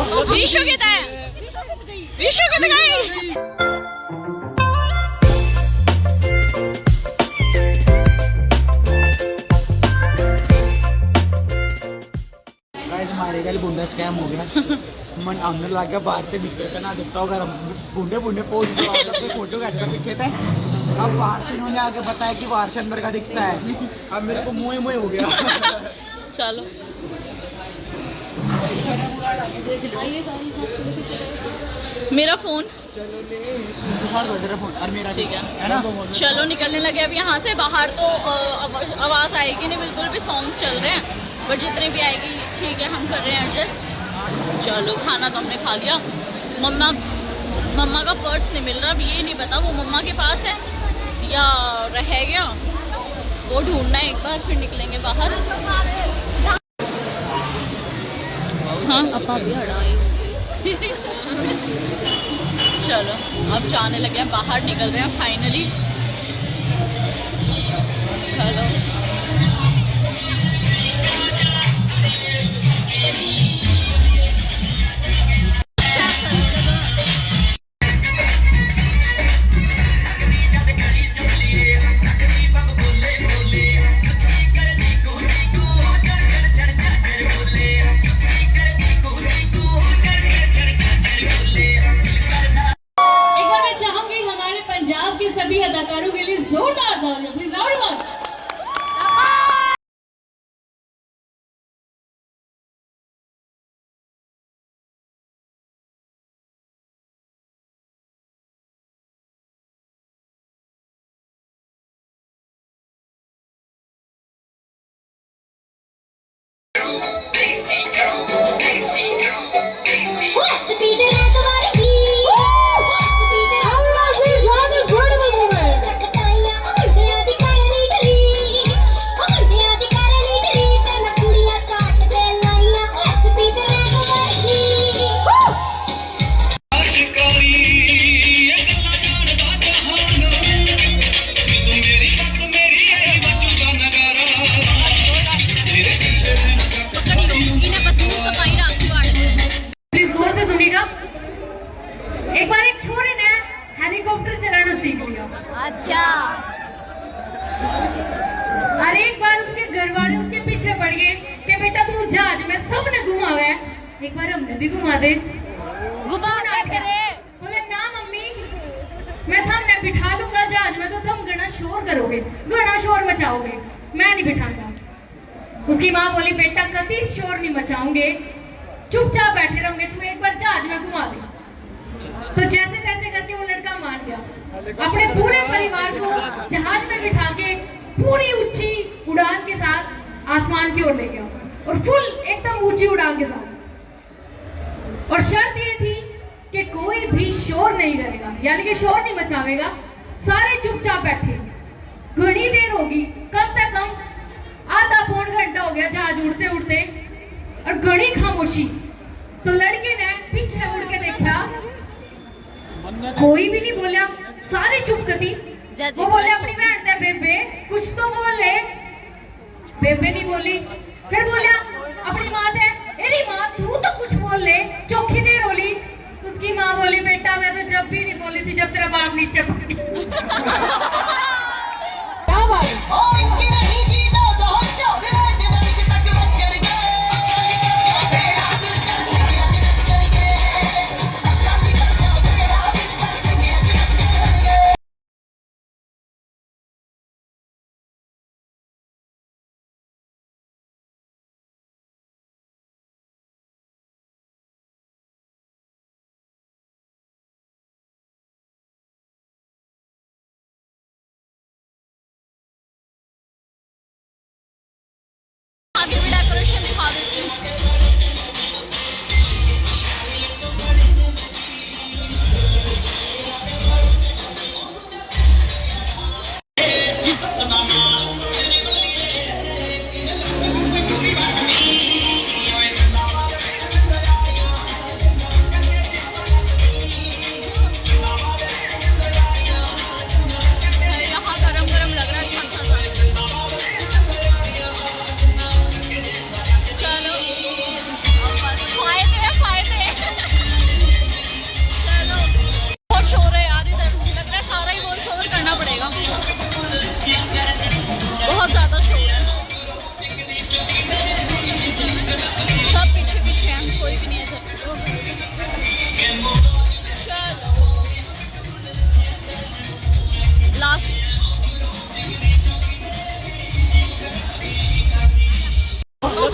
विशु कितना है? विशु कितना गई? गाइस हमारे कल बुंडा स्कैम हो गया। मन अंदर लग गया, बाहर से भीतर का ना दिखता होगा। बुंडे बुंडे पोज फोटो खींच कर पीछे थे। अब बाहर से इन्होंने आगे बताया कि बाहर से अंदर का दिखता है। अब मेरे को मुँह मुँह हो गया। चलो मेरा फोन ठीक है ना। चलो निकलने लगे अब यहाँ से बाहर। तो आवाज़ आएगी नहीं, बिल्कुल भी सॉन्ग्स चल रहे हैं, बट जितने भी आएगी ठीक है, हम कर रहे हैं एडजस्ट। चलो खाना तो हमने खा लिया। मम्मा का पर्स नहीं मिल रहा। अब ये नहीं पता वो मम्मा के पास है या रह गया, वो ढूंढना है एक बार, फिर निकलेंगे बाहर। हाँ अपा भी हड़ाए चलो अब जाने लगे हैं बाहर, निकल रहे हैं फाइनली। चलो सभी अदाकारों के लिए जोरदार तालियां प्लीज एवरीवन। एक बार एक छोरे ने हेलीकॉप्टर चलाना सीख लिया। अच्छा। और एक बार उसके घर वाले उसके पीछे पड़ गए कि बेटा तू जहाज में सबने घुमावा है, एक बार हमने भी घुमा दे। घुमा करे बोले ना मम्मी, मैं थमने बिठा लूंगा जहाज में, तो तुम घना शोर करोगे, घना शोर मचाओगे, मैं नहीं बिठाऊंगा। उसकी माँ बोली बेटा कभी शोर नहीं मचाओगे, चुपचाप बैठे रहोगे, तू एक बार जहाज में घुमा दे। तो जैसे तैसे करके वो लड़का मान गया, अपने पूरे परिवार को जहाज में बिठा के पूरी ऊंची उड़ान के साथ आसमान की ओर ले गया, और फुल एकदम ऊंची उड़ान के साथ। और शर्त ये थी कि कोई भी शोर नहीं करेगा, यानी कि शोर नहीं मचावेगा, सारे चुपचाप बैठे। घनी देर होगी, कम से कम आधा पौन घंटा हो गया जहाज उड़ते उड़ते, और घनी खामोशी। तो लड़के ने पीछे मुड़ के देखा, कोई भी नहीं बोला, सारे चुप कती। वो बोले अपनी बहन से बेबे कुछ तो बोल ले, बेबे नहीं बोली। फिर बोला अपनी माँ से, अरे माँ तू तो कुछ बोल ले, चौखी देर बोली। उसकी माँ बोली बेटा मैं तो जब भी नहीं बोली थी जब तेरा बाप नीचे पड़ गया। क्या बात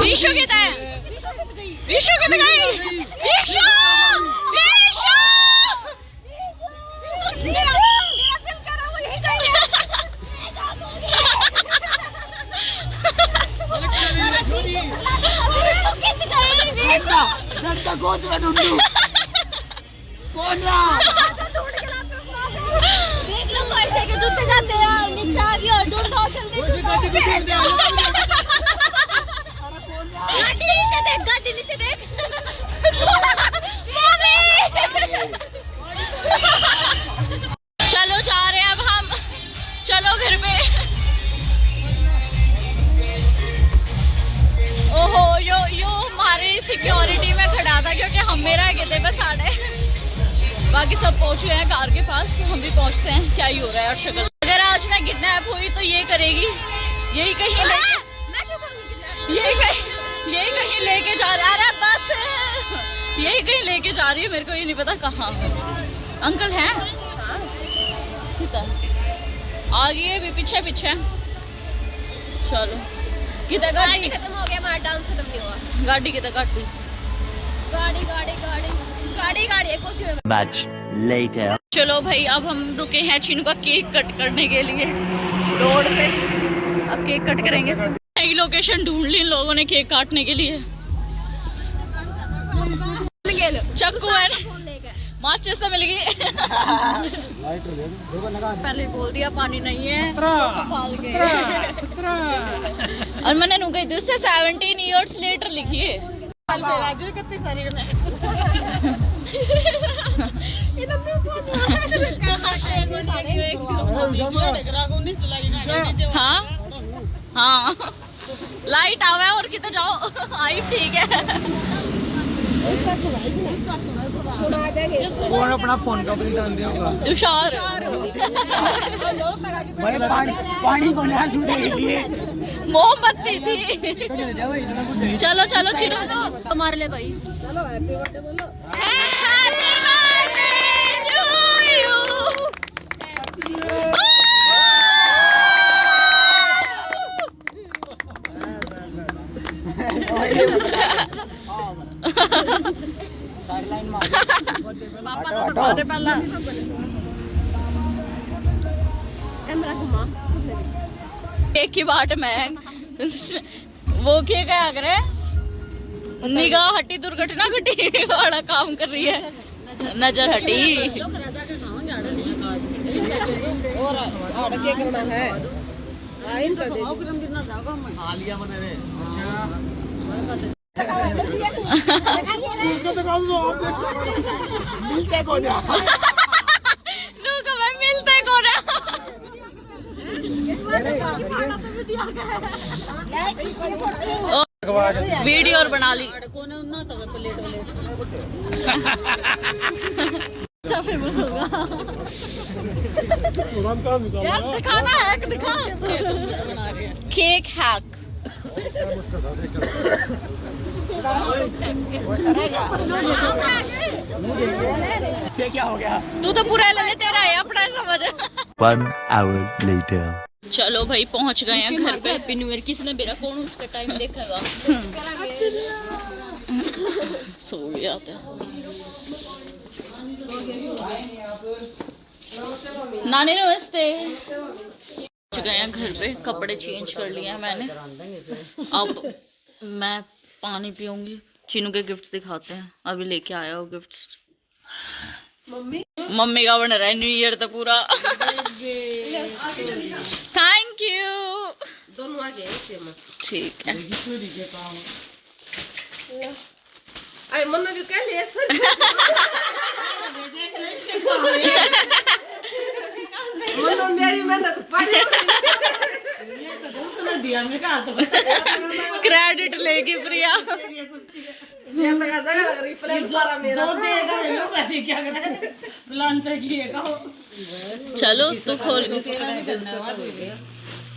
विशु कितना है? विशु कितना गई? विशु! विशु! मेरा दिल कर रहा है वो यही जाएंगे। लड़का गोद में ढूंढूं। कौन रहा? देख लो पैसे के जूते जाते हैं नीचे आ गया ढूंढो जल्दी गाड़ी नीचे देख चलो जा रहे हैं अब हम चलो घर में ओहो यो हमारी सिक्योरिटी में खड़ा था क्योंकि हम मेरा गए बस साढ़े बाकी सब पहुंच गए हैं कार के पास तो हम भी पहुंचते हैं क्या ही हो रहा है और शक्ल अगर आज मैं किडनैप हुई तो ये करेगी यही कहीं लेके जा रहा है बस यही कहीं लेके जा रही है मेरे को ये नहीं पता कहाँ अंकल हैं आगे भी पीछे पीछे चलो कितना गाड़ी खत्म हो गया हमारा डांस खत्म नहीं हुआ गाड़ी कितना गाड़ी गाड़ी गाड़ी गाड़ी गाड़ी गाड़ी एक उसी में Much later. चलो भाई अब हम रुके हैं चीनू का केक कट करने के लिए रोड पे अब केक कट करेंगे नई लोकेशन ढूंढ ली इन लोगों ने केक काटने के लिए चक्कू है माचिस तो मिल गई पहले बोल दिया पानी नहीं है और मैंने नु गई उससे 17 इयर्स लेटर लिखी है हाँ हाँ लाइट आवा है और कितने जाओ आई ठीक है कौन अपना फोन का भी ध्यान देगा तुषार भाई पानी को ना छूटे लिए मोमबत्ती थी चलो चलो चिरो हमारे लिए भाई Happy birthday to you. एक की बाट में वो क्या क्या करे निगाह हटी दुर्घटना घटी वाला काम कर रही है नजर हटी और आड़के करना है आइन कर दे मिलते को जा मिलते को ना वीडियो और बना ली अच्छा फेमस होगा यार दिखाना है दिखा केक हैक ये क्या हो गया तू तो पूरा ले तेरा है अपना समझ 1 hour later. चलो भाई पहुंच गए हैं घर पे हैप्पी न्यू ईयर किसने मेरा कौन उसका टाइम देखेगा सो गया था नानी नमस्ते पहुंच गए हैं घर पे कपड़े चेंज कर लिए हैं मैंने अब मैं पानी पीऊंगी चीनू के गिफ्ट्स दिखाते हैं अभी लेके आया हो गिफ्ट्स मम्मी का बन रहा है न्यू ईयर तो पूरा थैंक यू दोनों आगे ऐसे मत ठीक है आई मम्मी भी कह ले मम्मी मेरी मेहनत पड़ी ये तो दूसरा दिया मैं कहा तो क्रेडिट लेगी प्रिया मैं तो कहा जगह रिप्लाई सारा मेरा जो देगा ये कहती क्या करे प्लान से किए कहो चलो तू खोल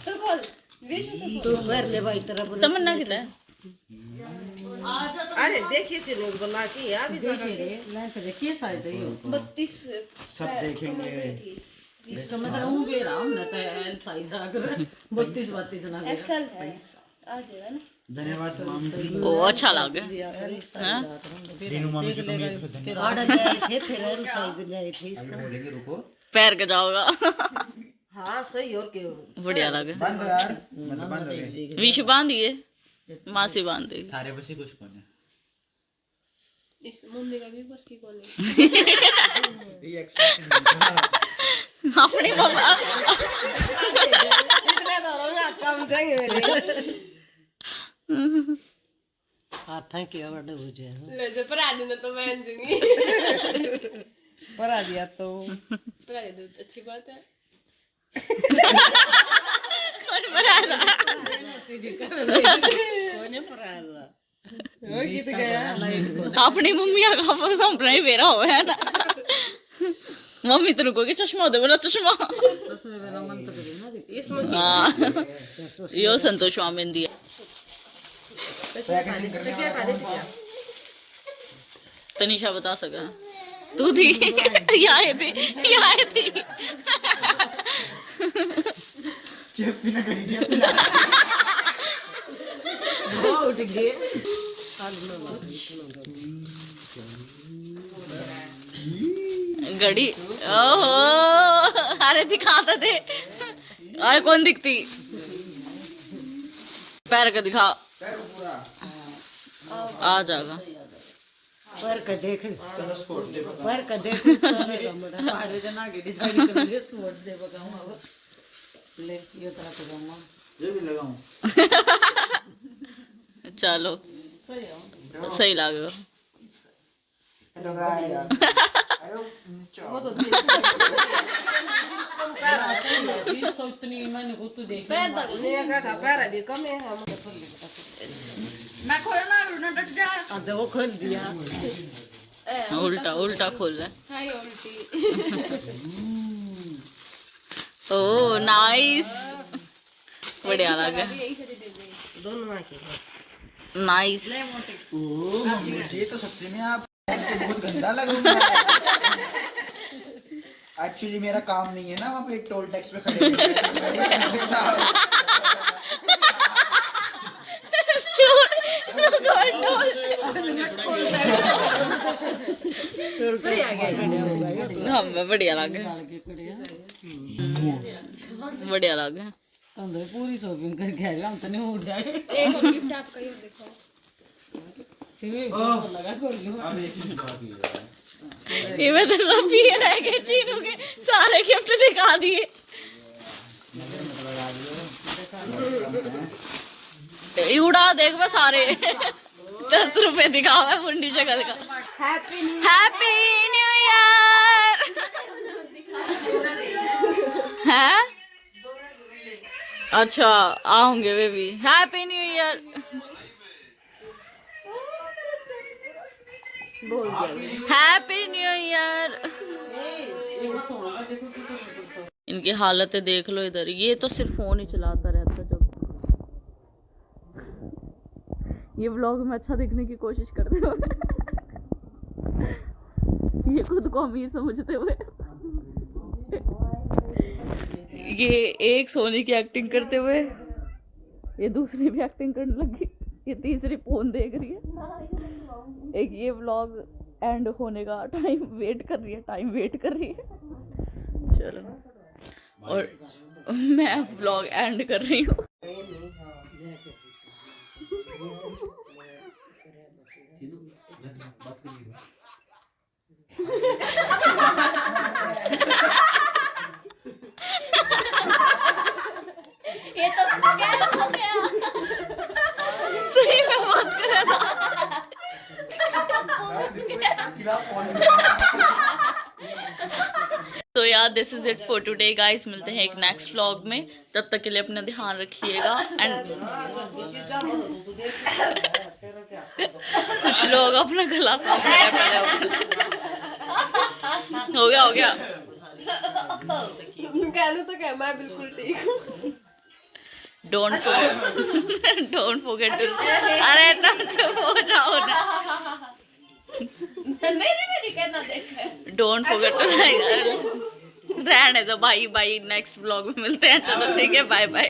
तो खोल तू भर ले भाई तेरा तमन्ना कितना है अरे देखिए से लोग बना के यार भी देखिए मैं तो देखिए साइज है 32 सब देखेंगे इसका मतलब हूं गे रहा हूं ना तो एल साइज अगर 32 ना एक्सेल है आ जाएगा ना धन्यवाद मामी जी। ओ अच्छा लगे हैं? रेनू मामी जी को मेरे को धन्यवाद। ऑर्डर लाए थे फिर रसोई भी लाए थे अभी इसको। बोलेंगे रुको। पैर के जाओगा। हाँ सही और क्यों बढ़िया लगे। बंद हो यार, मतलब बंद हो गए। विशु बांध दिए, मासी बांध देगी। थारे बसे कुछ कौन है? इस मम्मी का भी बस की कॉल है। ये एक्सप्रेशन अपनी मम्मा इतने दोनों में काम जाएंगे मेरे। हाँ थैंक यू बड़ा हो जाए ले जो पर आदि ना तो मैं अंजुंगी। पर आ दिया तो पर आदि तो अच्छी बात है। कौन बना रहा? कोने पर आया वो गीत गया अपनी मम्मी का अपन संपना ही मेरा हो है ना। मम्मी तेरे को चश्मा दे, बोला चश्मा। उसमें मेरा मन तो करे ना इसमें हाँ यो संतोष मामिन दिया। तनिषा बता सका तू थी या आए थी या आए थी। चेपी ना करी चेपी ना। उठ गए घड़ी ओहो अरे दिखाते थे। अरे कौन दिखती? पैर का दिखा, आ जाएगा। पर का देख चलो स्पोर्ट दे बता। पर का देख सारे जना के डिसाइड कर ले स्पोर्ट दे बगाऊं अब ले ये तरह को जाऊंगा ये भी लगाऊं। चलो सही लगेगा। Hello guys. वो तो चीज तो इतनी मैंने को तो देख पैर तक नहीं का पैर अभी कम है हम मैं खोला ना रुना डट जा। अब वो खोल दिया उल्टा उल्टा खोल रहा है। हाय उल्टी। ओ नाइस, बढ़िया लगा। दोनों मां के नाइस। ओह मुझे तो सच्ची में आप बहुत गंदा लगूंगा। एक्चुअली मेरा काम नहीं है ना वहाँ पे एक टोल टैक्स पे खड़े होना। सही आ गया हाँ बढ़िया लगे, बढ़िया लगे। हम तो पूरी शॉपिंग करके आए हम तो नहीं उठ जाए एक और गिफ्ट आपका ये देखो। लगा कर लो अब एक चीज बाकी है। ये मैं तो रफी रह गए, चीनू के सारे गिफ्ट दिखा दिए। उड़ा देख मैं सारे 10 रुपए दिखा हुआ है मुंडी शक्ल का। Happy new year. है अच्छा आऊंगे baby. Happy new year. Happy new year. इनकी हालतें देख लो इधर। ये तो सिर्फ फोन ही चलाता रहता जब। ये व्लॉग में अच्छा दिखने की कोशिश करते हुए ये खुद को अमीर समझते हुए ये एक सोनी की एक्टिंग करते हुए, ये दूसरी भी एक्टिंग करने लगी, ये तीसरी फोन देख रही है, एक ये व्लॉग एंड होने का टाइम वेट कर रही है, चलो और मैं व्लॉग एंड कर रही हूँ। ये तो स्कैम हो गया। सही में बात कर रहा था। तो यार this is it for today guys. मिलते हैं एक नेक्स्ट व्लॉग में, तब तक के लिए अपना ध्यान रखिएगा। एंड कुछ लोग अपना गला साफ कर रहे हैं पहले। हो गया कहलू तो क्या, मैं बिल्कुल ठीक हूँ। डोंट फॉरगेट टू अरे ना चुप हो जाओ ना। मेरी कहना देख। Don't forget to like. रहने दो भाई, नेक्स्ट व्लॉग में मिलते हैं। चलो ठीक है, बाय बाय।